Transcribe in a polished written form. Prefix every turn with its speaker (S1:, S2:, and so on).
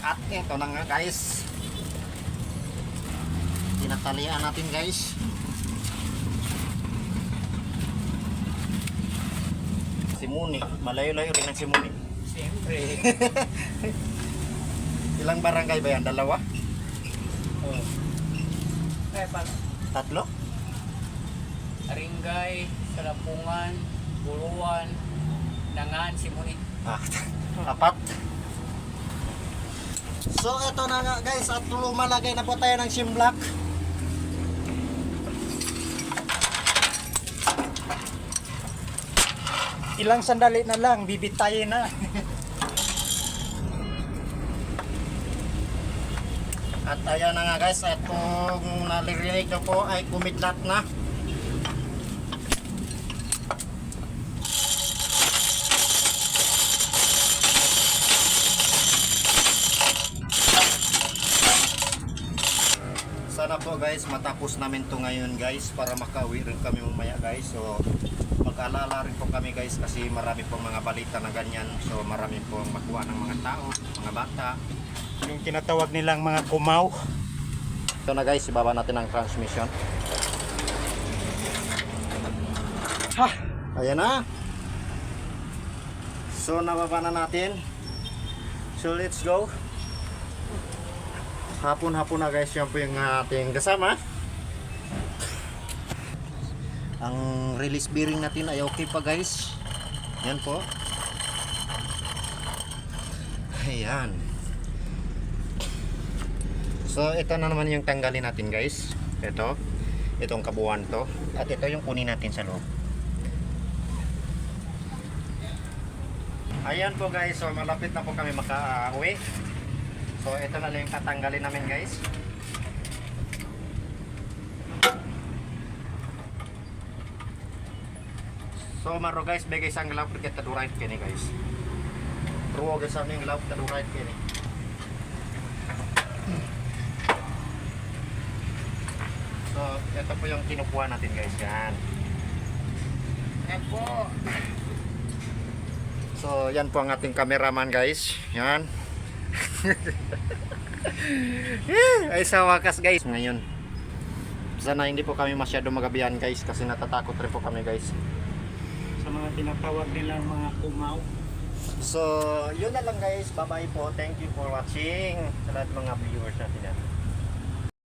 S1: At ito na nga guys, tinatalian natin guys. Simuni, malayo-layo rin ang Simuni.
S2: Siyempre.
S1: Ilang barangay ba yan? Dalawa?
S2: Oh. Eh,
S1: Tatlo?
S2: Aringay, Salapungan, Buruan, Nangan, Simunit.
S1: Apat. So ito na nga guys, at lumalagay na po tayo ng shimlock.
S3: Ilang sandali na lang, bibitayin na.
S1: At ayan na nga guys, itong naririnig nyo po ay kumidlat na. Sana po guys matapos namin to ngayon guys, para makauwi rin kami mamaya guys. So mag-alala rin po kami guys, kasi marami pong mga balita na ganyan. So marami pong makuha ng mga tao, mga bata,
S3: Yung tinatawag nilang mga kumaw.
S1: ito na guys, ibaba natin ang transmission.
S3: Ha!
S1: Ayan na. So nababa na natin. So let's go. Hapon-hapon na guys, yan po yung ating kasama. Ang release bearing natin ay okay pa guys. Yan po. Ayan. So ito na naman yung tanggalin natin guys. Itong kabuuan to. At ito yung kunin natin sa loob. Ayan po guys, so malapit na po kami makauwi. So ito na lang yung tatanggalin namin guys. So maro guys, bigay sa nglaw porque tadurait kini guys. Ruo guys sa nglaw tadurait kini. So ito po yung kinukuha natin guys, yan. Yan po. So yan po ang ating cameraman guys. Yan. Ay sa wakas guys. Ngayon sana hindi po kami masyado magabihan guys, kasi natatakot rin po kami guys
S3: Sa mga tinatawag nilang mga kumaw.
S1: So yun na lang guys. Bye bye po. Thank you for watching sa lahat mga viewers natin yan.